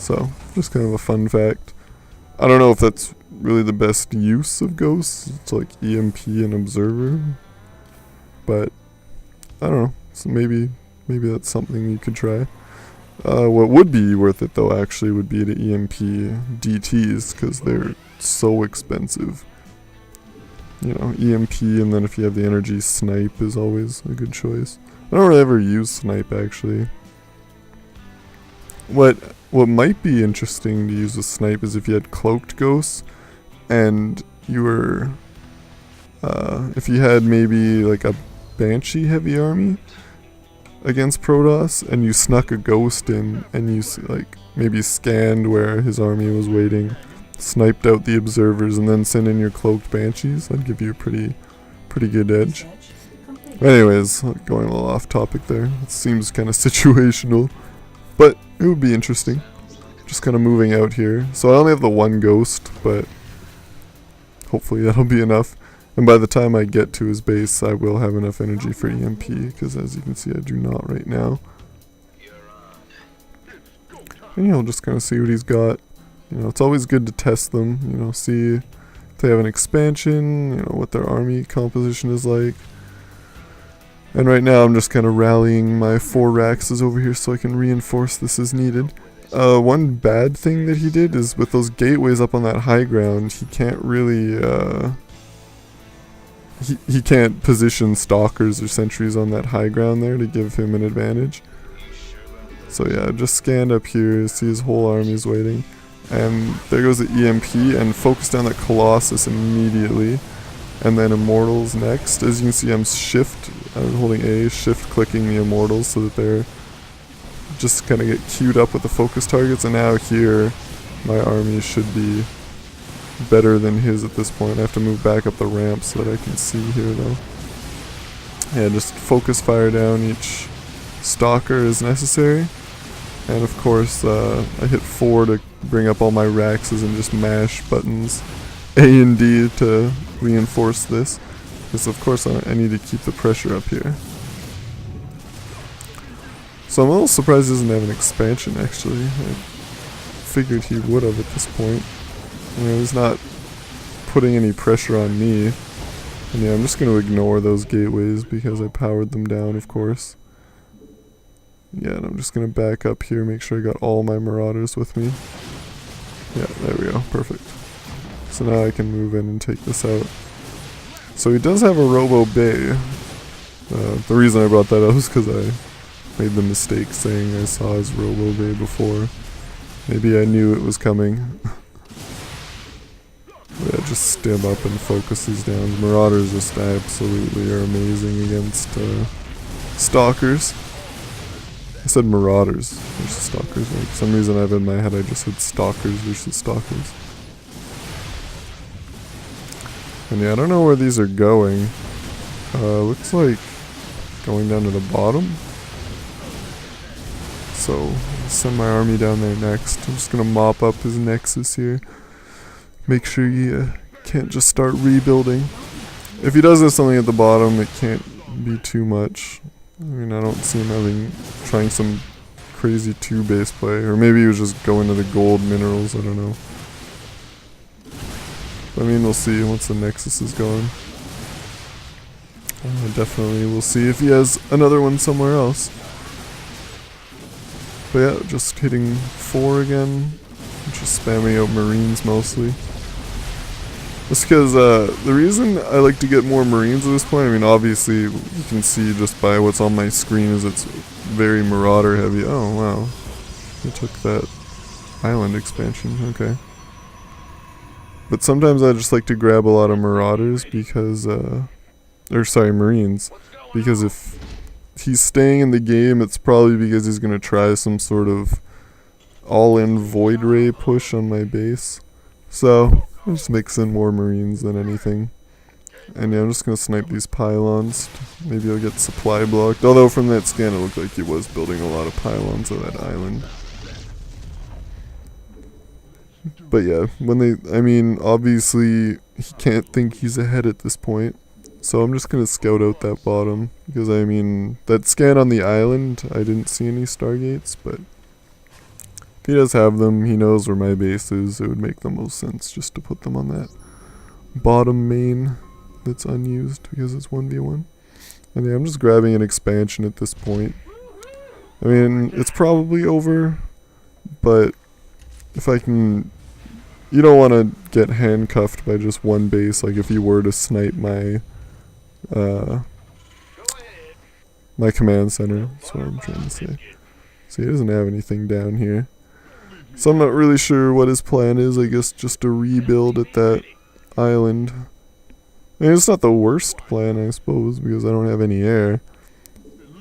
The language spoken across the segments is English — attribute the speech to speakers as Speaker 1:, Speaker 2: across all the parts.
Speaker 1: So, just kind of a fun fact. I don't know if that's really the best use of ghosts. It's like EMP and observer. But, I don't know. So maybe that's something you could try. What would be worth it though actually would be the EMP DTs, because they're so expensive. You know, EMP, and then if you have the energy, snipe is always a good choice. I don't really ever use snipe actually. What might be interesting to use with snipe is if you had cloaked ghosts and you were if you had maybe like a banshee heavy army against Protoss, and you snuck a ghost in, and you like maybe scanned where his army was waiting, sniped out the observers, and then sent in your cloaked banshees. That'd give you a pretty good edge. Anyways, going a little off topic there. It seems kind of situational, but it would be interesting. Just kind of moving out here. So I only have the one ghost, but hopefully that'll be enough. And by the time I get to his base, I will have enough energy for EMP, because as you can see, I do not right now. And I'll just kind of see what he's got. You know, it's always good to test them, you know, see if they have an expansion, you know, what their army composition is like. And right now I'm just kind of rallying my 4 Raxes over here so I can reinforce this as needed. One bad thing that he did is with those gateways up on that high ground, he can't really, he can't position stalkers or sentries on that high ground there to give him an advantage. So yeah, just scanned up here, see his whole army's waiting. And there goes the EMP, and focus down that Colossus immediately. And then Immortals next. As you can see, I'm holding A, shift clicking the Immortals so that they're just kind of get queued up with the focus targets. And now here, my army should be better than his at this point. I have to move back up the ramp so that I can see here though. Yeah, just focus fire down each stalker as necessary. And of course, I hit 4 to bring up all my Raxes and just mash buttons A and D to reinforce this. Because of course I need to keep the pressure up here. So I'm a little surprised he doesn't have an expansion actually. I figured he would have at this point. You know, he's not putting any pressure on me. And yeah, I'm just going to ignore those gateways because I powered them down, of course. Yeah, and I'm just going to back up here, make sure I got all my Marauders with me. Yeah, there we go, perfect. So now I can move in and take this out. So he does have a Robo Bay. The reason I brought that up is because I made the mistake saying I saw his Robo Bay before. Maybe I knew it was coming. Yeah, just stim up and focus these down. Marauders just absolutely are amazing against stalkers. I said Marauders versus stalkers. Like, for some reason I have in my head I just said stalkers versus stalkers. And yeah, I don't know where these are going. Looks like going down to the bottom. So, I'll send my army down there next. I'm just gonna mop up his nexus here. Make sure you can't just start rebuilding. If he does have something at the bottom, it can't be too much. I mean, I don't see him trying some crazy 2-base play. Or maybe he was just going to the gold minerals, I don't know. I mean, we'll see once the Nexus is gone. Definitely we'll see if he has another one somewhere else. But yeah, just hitting 4 again. Just spamming out Marines mostly. Just because the reason I like to get more Marines at this point, I mean obviously you can see just by what's on my screen is it's very Marauder heavy. Oh wow, I took that island expansion, okay. But sometimes I just like to grab a lot of Marauders because, Marines. Because if he's staying in the game, it's probably because he's going to try some sort of all-in Void Ray push on my base. So, I'll just mix in more Marines than anything. And yeah, I'm just going to snipe these pylons. Maybe I'll get supply blocked. Although from that scan it looked like he was building a lot of pylons on that island. But yeah, obviously he can't think he's ahead at this point. So I'm just going to scout out that bottom. Because that scan on the island, I didn't see any Stargates, but If he does have them, he knows where my base is. It would make the most sense just to put them on that bottom main that's unused because it's 1v1. And yeah, I'm just grabbing an expansion at this point. I mean, it's probably over, but if I can... You don't want to get handcuffed by just one base, like if you were to snipe my my command center. That's what I'm trying to say. See, he doesn't have anything down here. So I'm not really sure what his plan is. I guess just to rebuild at that island. I mean, it's not the worst plan, I suppose, because I don't have any air.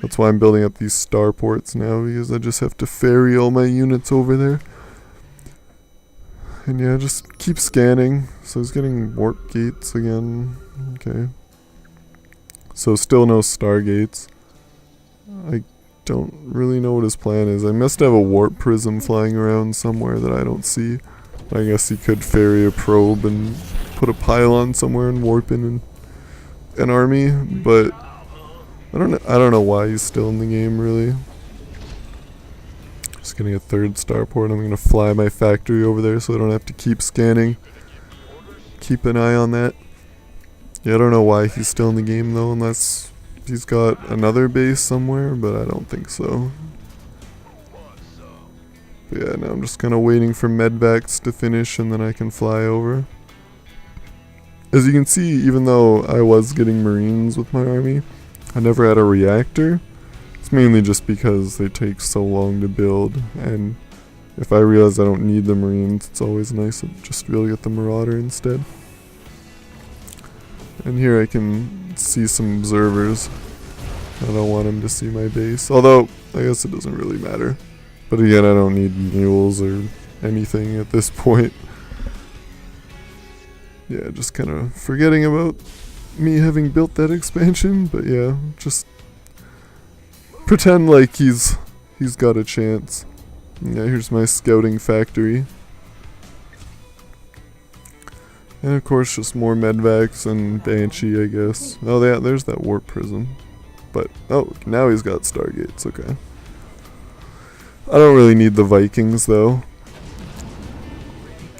Speaker 1: That's why I'm building up these starports now, because I just have to ferry all my units over there. And yeah, just keep scanning. So he's getting warp gates again. Okay. So still no stargates. I don't really know what his plan is. I must have a warp prism flying around somewhere that I don't see. I guess he could ferry a probe and put a pylon somewhere and warp in an army, but I don't know why he's still in the game really. Just getting a third starport. I'm gonna fly my factory over there so I don't have to keep scanning. Keep an eye on that. Yeah, I don't know why he's still in the game though, unless he's got another base somewhere, but I don't think so. But yeah, now I'm just kind of waiting for medvacs to finish and then I can fly over. As you can see, even though I was getting marines with my army, I never had a reactor. It's mainly just because they take so long to build, and if I realize I don't need the marines, it's always nice to just be able to get the marauder instead. And here I can see some observers. I don't want them to see my base, although I guess it doesn't really matter. But again, I don't need mules or anything at this point. Yeah, just kind of forgetting about me having built that expansion, but yeah, just pretend like he's got a chance. Yeah, here's my scouting factory. And of course just more medvacs and Banshee, I guess. Oh yeah, there's that warp prism. But, oh, now he's got stargates, okay. I don't really need the Vikings though.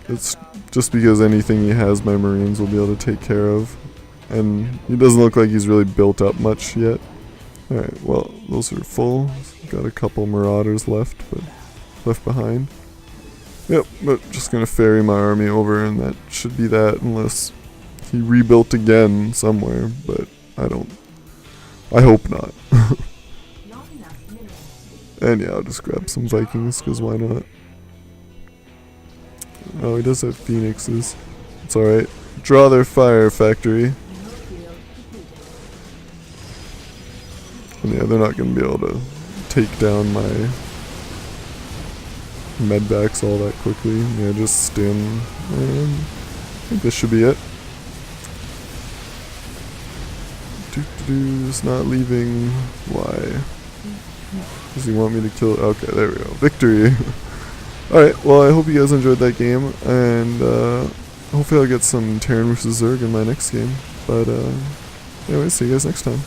Speaker 1: It's just because anything he has my marines will be able to take care of. And he doesn't look like he's really built up much yet. Alright, well, those are full. Got a couple marauders left behind. Yep, but just gonna ferry my army over and that should be that, unless he rebuilt again somewhere, but I hope not. And yeah, I'll just grab some Vikings, because why not? Oh, he does have phoenixes. It's alright. Draw their fire factory. And yeah, they're not going to be able to take down my medvacs all that quickly. Yeah, just stim. And I think this should be it. It's not leaving. Why? Does he want me to kill it? Okay, there we go. Victory! Alright, well I hope you guys enjoyed that game, and hopefully I'll get some Terran vs Zerg in my next game. But anyway, see you guys next time.